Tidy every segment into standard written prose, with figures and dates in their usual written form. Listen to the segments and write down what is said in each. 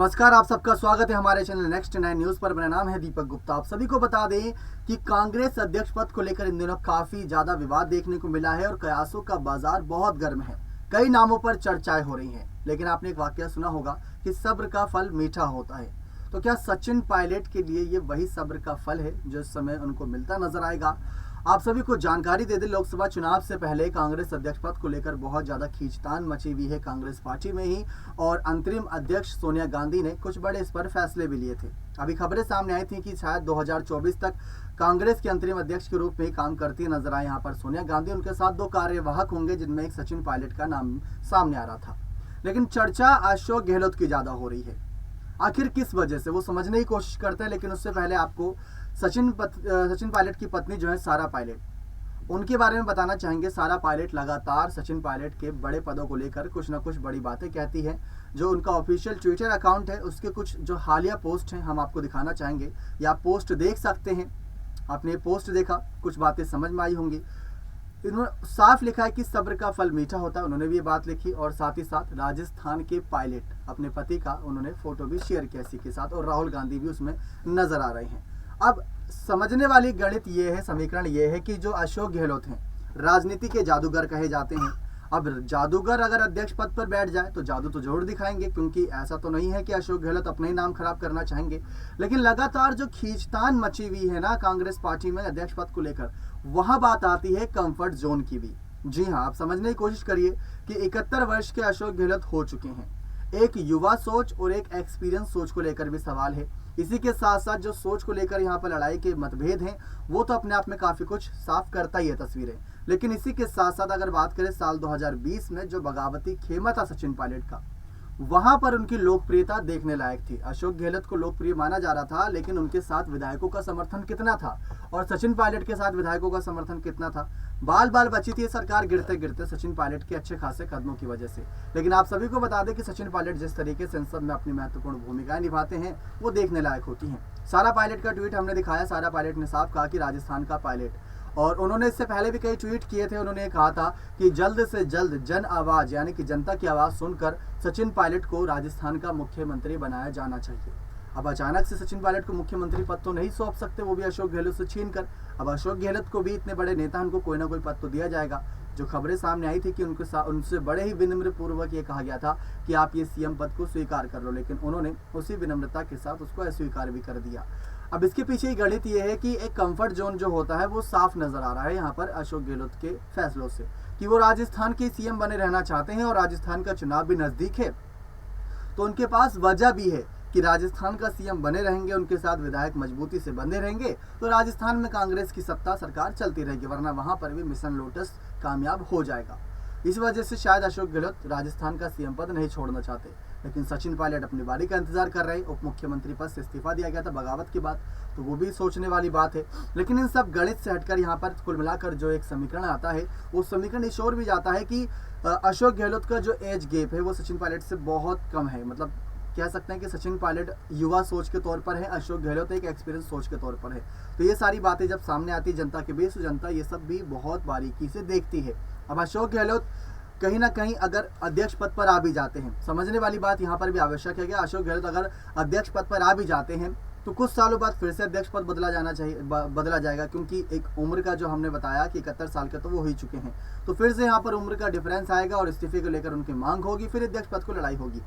नमस्कार, आप सबका स्वागत है हमारे चैनल नेक्स्ट 9 न्यूज पर। मेरा नाम है दीपक गुप्ता। आप सभी को बता दें कि कांग्रेस अध्यक्ष पद को लेकर इन दिनों काफी ज्यादा विवाद देखने को मिला है और कयासों का बाजार बहुत गर्म है। कई नामों पर चर्चाएं हो रही हैं, लेकिन आपने एक वाकया सुना होगा कि सब्र का फल मीठा होता है। तो क्या सचिन पायलट के लिए ये वही सब्र का फल है जो इस समय उनको मिलता नजर आएगा? आप सभी को जानकारी दे दें, लोकसभा चुनाव से पहले कांग्रेस अध्यक्ष पद को लेकर बहुत ज्यादा खींचतान मची हुई है कांग्रेस पार्टी में ही, और अंतरिम अध्यक्ष सोनिया गांधी ने कुछ बड़े इस पर फैसले भी लिए थे। अभी खबरें सामने आई थी कि शायद 2024 तक कांग्रेस के अंतरिम अध्यक्ष के रूप में काम करती नजर आए यहाँ पर सोनिया गांधी। उनके साथ 2 कार्यवाहक होंगे, जिनमें एक सचिन पायलट का नाम सामने आ रहा था। लेकिन चर्चा अशोक गहलोत की ज्यादा हो रही है। आखिर किस वजह से, वो समझने की कोशिश करते हैं। लेकिन उससे पहले आपको सचिन पायलट की पत्नी जो है सारा पायलट, उनके बारे में बताना चाहेंगे। सारा पायलट लगातार सचिन पायलट के बड़े पदों को लेकर कुछ ना कुछ बड़ी बातें कहती है। जो उनका ऑफिशियल ट्विटर अकाउंट है, उसके कुछ जो हालिया पोस्ट हैं हम आपको दिखाना चाहेंगे, या आप पोस्ट देख सकते हैं। आपने पोस्ट देखा, कुछ बातें समझ में आई होंगी। इन्होंने साफ लिखा है कि सब्र का फल मीठा होता है, उन्होंने भी ये बात लिखी। और साथ ही साथ राजस्थान के पायलट अपने पति का उन्होंने फोटो भी शेयर किया इसी के साथ, और राहुल गांधी भी उसमें नजर आ रहे हैं। अब समझने वाली गणित ये है, समीकरण ये है कि जो अशोक गहलोत हैं राजनीति के जादूगर कहे जाते हैं। अब जादूगर अगर अध्यक्ष पद पर बैठ जाए तो जादू तो जरूर दिखाएंगे, क्योंकि ऐसा तो नहीं है कि अशोक गहलोत अपना ही नाम खराब करना चाहेंगे। लेकिन लगातार जो खींचतान मची हुई है ना कांग्रेस पार्टी में अध्यक्ष पद को लेकर, वहां बात आती है कंफर्ट जोन की भी। जी हाँ, आप समझने की कोशिश करिए कि 71 वर्ष के अशोक गहलोत हो चुके हैं। एक युवा सोच और एक एक्सपीरियंस सोच को लेकर भी सवाल है। इसी के साथ साथ जो सोच को लेकर यहाँ पर लड़ाई के मतभेद हैं, वो तो अपने आप में काफी कुछ साफ करता ही है तस्वीरें। लेकिन इसी के साथ साथ अगर बात करें साल 2020 में जो बगावती खेमा था सचिन पायलट का, वहां पर उनकी लोकप्रियता देखने लायक थी। अशोक गहलोत को लोकप्रिय माना जा रहा था, लेकिन उनके साथ विधायकों का समर्थन कितना था और सचिन पायलट के साथ विधायकों का समर्थन कितना था? बाल बाल बची थी सरकार गिरते गिरते सचिन पायलट के अच्छे खासे कदमों की वजह से। लेकिन आप सभी को बता दें कि सचिन पायलट जिस तरीके से संसद में अपनी महत्वपूर्ण भूमिकाएं निभाते हैं, वो देखने लायक होती हैं। सारा पायलट का ट्वीट हमने दिखाया। सारा पायलट ने साफ कहा कि राजस्थान का पायलट, और उन्होंने इससे पहले भी कई ट्वीट किए थे। उन्होंने कहा था कि जल्द से जल्द जन आवाज यानी कि जनता की आवाज सुनकर सचिन पायलट को राजस्थान का मुख्यमंत्री बनाया जाना चाहिए। अब अचानक से सचिन पायलट को मुख्यमंत्री पद तो नहीं सौंप सकते, वो भी अशोक गहलोत से छीन कर। अब अशोक गहलोत को भी, इतने बड़े नेता, उनको कोई ना कोई पद तो दिया जाएगा। जो खबरें सामने आई थी कि उनसे बड़े ही विनम्र पूर्वक ये कहा गया था कि आप ये सीएम पद को स्वीकार कर लो, लेकिन उन्होंने उसी विनम्रता के साथ उसको अस्वीकार भी कर दिया। अब इसके पीछे ही गणित ये है कि एक कंफर्ट जोन जो होता है वो साफ नजर आ रहा है यहाँ पर अशोक गहलोत के फैसलों से, कि वो राजस्थान के सीएम बने रहना चाहते हैं और राजस्थान का चुनाव भी नजदीक है। तो उनके पास वजह भी है कि राजस्थान का सीएम बने रहेंगे, उनके साथ विधायक मजबूती से बंधे रहेंगे, तो राजस्थान में कांग्रेस की सत्ता सरकार चलती रहेगी, वरना वहां पर भी मिशन लोटस कामयाब हो जाएगा। इस वजह से शायद अशोक गहलोत राजस्थान का सीएम पद नहीं छोड़ना चाहते। लेकिन सचिन पायलट अपनी बारी का इंतजार कर रहे। उप मुख्यमंत्री पद से इस्तीफा दिया गया था बगावत के बाद, तो वो भी सोचने वाली बात है। लेकिन इन सब गणित से हटकर यहाँ पर कुल मिलाकर जो एक समीकरण आता है, वो समीकरण इस ओर भी जाता है कि अशोक गहलोत का जो एज गैप है वो सचिन पायलट से बहुत कम है। मतलब कह सकते हैं कि सचिन पायलट युवा सोच के तौर पर है, अशोक गहलोत एक एक्सपीरियंस सोच के तौर पर है। तो ये सारी बातें जब सामने आती है जनता के बीच, जनता ये सब भी बहुत बारीकी से देखती है। अब अशोक गहलोत कहीं ना कहीं अगर अध्यक्ष पद पर आ भी जाते हैं, समझने वाली बात यहाँ पर भी आवश्यक है कि अशोक गहलोत अगर अध्यक्ष पद पर आ भी जाते हैं तो कुछ सालों बाद फिर से अध्यक्ष पद बदला जाएगा, क्योंकि एक उम्र का जो हमने बताया कि 71 साल के तो वो ही चुके हैं, तो फिर से यहाँ पर उम्र का डिफरेंस आएगा और इस्तीफे को लेकर उनकी मांग होगी, फिर अध्यक्ष पद को लड़ाई होगी।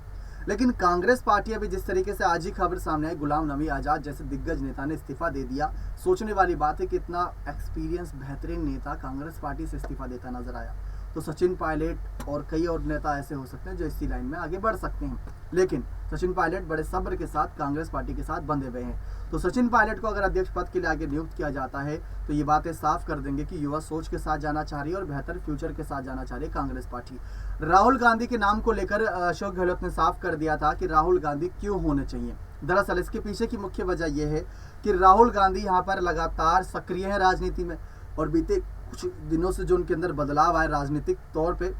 लेकिन कांग्रेस पार्टी अभी जिस तरीके से आज ही खबर सामने आई, गुलाम नबी आजाद जैसे दिग्गज नेता ने इस्तीफा दे दिया। सोचने वाली बात है कि इतना एक्सपीरियंस बेहतरीन नेता कांग्रेस पार्टी से इस्तीफा देता नजर आया। तो सचिन पायलट और कई और नेता ऐसे हो सकते हैं जो इसी लाइन में आगे बढ़ सकते हैं, लेकिन सचिन पायलट बड़े सब्र के साथ कांग्रेस पार्टी के साथ बंधे हुए हैं। तो सचिन पायलट को अगर अध्यक्ष पद के लिए आगे नियुक्त किया जाता है तो ये बातें साफ कर देंगे कि युवा सोच के साथ जाना चाह रही है और बेहतर फ्यूचर के साथ जाना चाह रही है कांग्रेस पार्टी। राहुल गांधी के नाम को लेकर अशोक गहलोत ने साफ कर दिया था कि राहुल गांधी क्यों होने चाहिए। दरअसल इसके पीछे की मुख्य वजह यह है कि राहुल गांधी यहाँ पर लगातार सक्रिय है राजनीति में, और बीते कुछ दिनों से जो उनके अंदर बदलाव आए राजनीतिक तौर पे,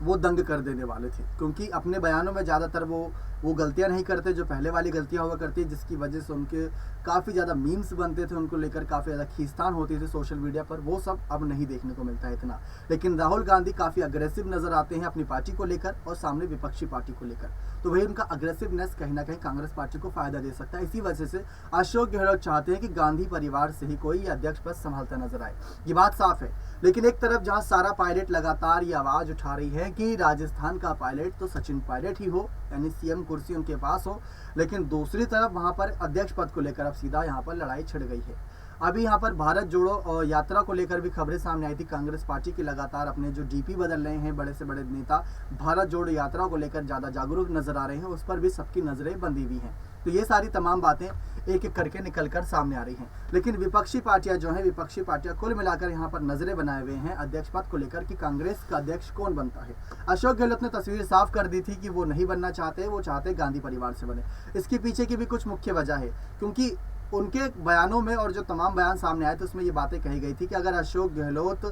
वो दंग कर देने वाले थे, क्योंकि अपने बयानों में ज़्यादातर वो वो गलतियां नहीं करते जो पहले वाली गलतियां हुआ करती, जिसकी वजह से उनके काफ़ी ज़्यादा मीम्स बनते थे, उनको लेकर काफ़ी ज़्यादा खींचतान होती थी सोशल मीडिया पर, वो सब अब नहीं देखने को मिलता है इतना। लेकिन राहुल गांधी काफ़ी अग्रेसिव नजर आते हैं अपनी पार्टी को लेकर और सामने विपक्षी पार्टी को लेकर, तो वही उनका अग्रेसिवनेस कहीं ना कहीं कांग्रेस पार्टी को फायदा दे सकता है। इसी वजह से अशोक गहलोत चाहते हैं कि गांधी परिवार से ही कोई अध्यक्ष पद संभालता नजर आए, ये बात साफ है। लेकिन एक तरफ जहां सारा पायलट लगातार ये आवाज उठा रही है कि राजस्थान का पायलट तो सचिन पायलट ही हो, यानी सीएम कुर्सी उनके पास हो, लेकिन दूसरी तरफ वहां पर अध्यक्ष पद को लेकर अब सीधा यहाँ पर लड़ाई छिड़ गई है। अभी यहाँ पर भारत जोड़ो यात्रा को लेकर भी खबरें सामने आई थी। कांग्रेस पार्टी की लगातार अपने जो डीपी बदल रहे हैं बड़े से बड़े नेता, भारत जोड़ो यात्रा को लेकर ज़्यादा जागरूक नजर आ रहे हैं, उस पर भी सबकी नजरें बंधी हुई हैं। तो ये सारी तमाम बातें एक एक करके निकलकर सामने आ रही हैं। लेकिन विपक्षी पार्टियां जो हैं, विपक्षी पार्टियां कुल मिलाकर यहाँ पर नजरें बनाए हुए हैं अध्यक्ष पद को लेकर कि कांग्रेस का अध्यक्ष कौन बनता है। अशोक गहलोत ने तस्वीर साफ कर दी थी कि वो नहीं बनना चाहते, वो चाहते गांधी परिवार से बने। इसके पीछे की भी कुछ मुख्य वजह है, क्योंकि उनके बयानों में और जो तमाम बयान सामने आए थे उसमें ये बातें कही गई थी कि अगर अशोक गहलोत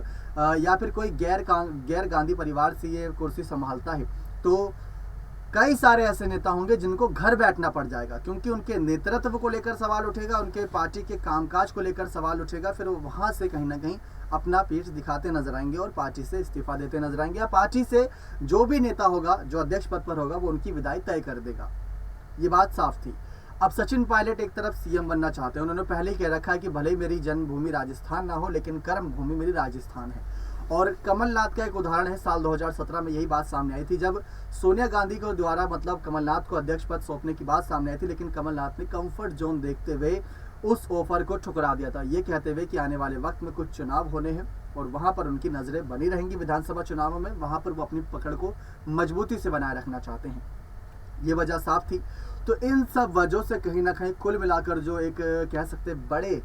या फिर कोई गैर गांधी परिवार से ये कुर्सी संभालता है तो कई सारे ऐसे नेता होंगे जिनको घर बैठना पड़ जाएगा, क्योंकि उनके नेतृत्व को लेकर सवाल उठेगा, उनके पार्टी के कामकाज को लेकर सवाल उठेगा, फिर वो वहां से कहीं ना कहीं अपना पीठ दिखाते नजर आएंगे और पार्टी से इस्तीफा देते नजर आएंगे, या पार्टी से जो भी नेता होगा जो अध्यक्ष पद पर होगा वो उनकी विदाई तय कर देगा। ये बात साफ थी। अब सचिन पायलट एक तरफ सीएम बनना चाहते हैं, उन्होंने पहले ही कह रखा है कि भले ही मेरी जन्मभूमि राजस्थान ना हो लेकिन कर्म भूमि मेरी राजस्थान है। और कमलनाथ का एक उदाहरण है, साल 2017 में यही बात सामने आई थी जब सोनिया गांधी को द्वारा मतलब कमलनाथ को अध्यक्ष पद सौंपने की बात सामने आई थी, लेकिन कमलनाथ ने कंफर्ट जोन देखते हुए उस ऑफर को ठुकरा दिया था, ये कहते हुए कि आने वाले वक्त में कुछ चुनाव होने हैं और वहां पर उनकी नजरें बनी रहेंगी विधानसभा चुनावों में, वहां पर वो अपनी पकड़ को मजबूती से बनाए रखना चाहते हैं। ये वजह साफ थी। तो इन सब वजहों से कहीं ना कहीं कुल मिलाकर जो एक कह सकते बड़े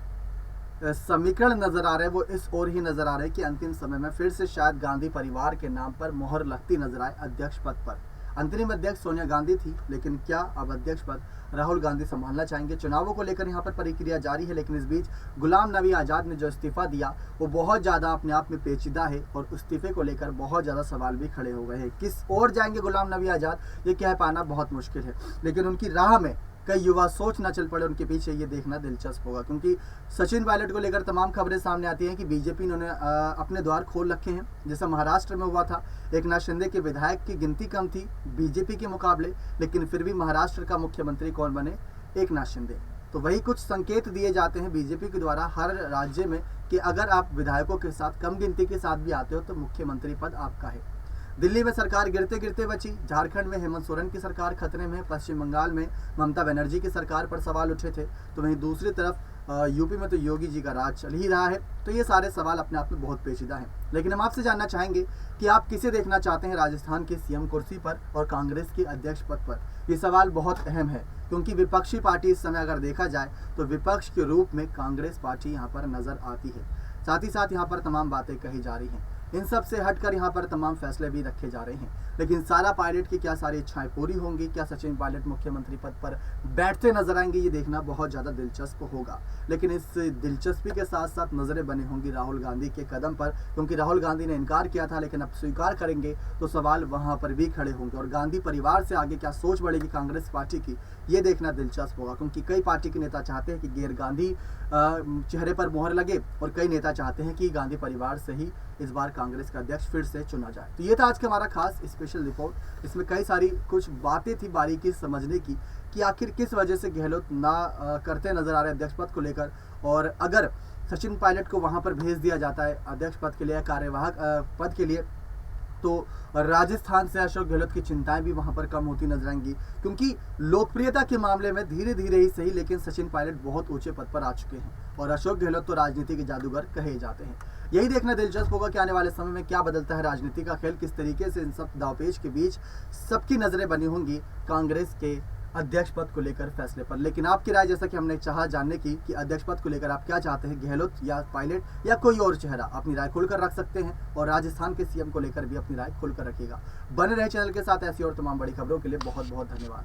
समीकरण नजर आ रहे हैं वो इस ओर ही नजर आ रहे हैं कि अंतिम समय में फिर से शायद गांधी परिवार के नाम पर मोहर लगती नजर आए अध्यक्ष पद पर। अंतरिम अध्यक्ष सोनिया गांधी थी, लेकिन क्या अब अध्यक्ष पद राहुल गांधी संभालना चाहेंगे? चुनावों को लेकर यहाँ पर प्रक्रिया जारी है, लेकिन इस बीच गुलाम नबी आजाद ने जो इस्तीफा दिया वो बहुत ज़्यादा अपने आप में पेचीदा है और इस्तीफे को लेकर बहुत ज़्यादा सवाल भी खड़े हो गए हैं। किस ओर जाएंगे गुलाम नबी आजाद ये कह पाना बहुत मुश्किल है, लेकिन उनकी राह में कई युवा सोच ना चल पड़े उनके पीछे, ये देखना दिलचस्प होगा। क्योंकि सचिन पायलट को लेकर तमाम खबरें सामने आती हैं कि बीजेपी ने अपने द्वार खोल रखे हैं, जैसा महाराष्ट्र में हुआ था। एकनाथ शिंदे के विधायक की गिनती कम थी बीजेपी के मुकाबले, लेकिन फिर भी महाराष्ट्र का मुख्यमंत्री कौन बने? एकनाथ शिंदे। तो वही कुछ संकेत दिए जाते हैं बीजेपी के द्वारा हर राज्य में कि अगर आप विधायकों के साथ कम गिनती के साथ भी आते हो तो मुख्यमंत्री पद आपका है। दिल्ली में सरकार गिरते गिरते बची, झारखंड में हेमंत सोरेन की सरकार खतरे में, पश्चिम बंगाल में ममता बनर्जी की सरकार पर सवाल उठे थे, तो वहीं दूसरी तरफ यूपी में तो योगी जी का राज चल ही रहा है। तो ये सारे सवाल अपने आप में बहुत पेचीदा हैं। लेकिन हम आपसे जानना चाहेंगे कि आप किसे देखना चाहते हैं राजस्थान की सीएम कुर्सी पर और कांग्रेस की अध्यक्ष पद पर? ये सवाल बहुत अहम है, क्योंकि विपक्षी पार्टी इस समय अगर देखा जाए तो विपक्ष के रूप में कांग्रेस पार्टी यहाँ पर नजर आती है। साथ ही साथ यहाँ पर तमाम बातें कही जा रही हैं, इन सब से हटकर यहाँ पर तमाम फैसले भी रखे जा रहे हैं। लेकिन सारा पायलट की क्या सारी इच्छाएं पूरी होंगी? क्या सचिन पायलट मुख्यमंत्री पद पर बैठते नजर आएंगे? ये देखना बहुत ज़्यादा दिलचस्प होगा। लेकिन इस दिलचस्पी के साथ साथ नज़रें बनी होंगी राहुल गांधी के कदम पर, क्योंकि राहुल गांधी ने इनकार किया था लेकिन अब स्वीकार करेंगे तो सवाल वहाँ पर भी खड़े होंगे। और गांधी परिवार से आगे क्या सोच बढ़ेगी कांग्रेस पार्टी की, ये देखना दिलचस्प होगा। क्योंकि कई पार्टी के नेता चाहते हैं कि गैर गांधी चेहरे पर मोहर लगे और कई नेता चाहते हैं कि गांधी परिवार से ही इस बार कांग्रेस का अध्यक्ष फिर से चुना जाए। तो ये था आज का हमारा खास स्पेशल रिपोर्ट। इसमें कई सारी कुछ बातें थी बारीकी समझने की कि आखिर किस वजह से गहलोत ना करते नजर आ रहे अध्यक्ष पद को लेकर, और अगर सचिन पायलट को वहां पर भेज दिया जाता है अध्यक्ष पद के लिए, कार्यवाहक पद के लिए, तो राजस्थान से अशोक गहलोत की चिंताएं भी वहां पर कम होती नजर आएंगी। क्योंकि लोकप्रियता के मामले में धीरे धीरे ही सही, लेकिन सचिन पायलट बहुत ऊंचे पद पर आ चुके हैं और अशोक गहलोत तो राजनीति के जादूगर कहे जाते हैं। यही देखना दिलचस्प होगा कि आने वाले समय में क्या बदलता है राजनीति का खेल, किस तरीके से इन सब दावपेच के बीच सबकी नजरें बनी होंगी कांग्रेस के अध्यक्ष पद को लेकर फैसले पर। लेकिन आपकी राय, जैसा कि हमने चाहा जानने की कि अध्यक्ष पद को लेकर आप क्या चाहते हैं, गहलोत या पायलट या कोई और चेहरा, अपनी राय खुलकर रख सकते हैं। और राजस्थान के सीएम को लेकर भी अपनी राय खुलकर रखिएगा। बने रहे चैनल के साथ ऐसी और तमाम बड़ी खबरों के लिए। बहुत बहुत धन्यवाद।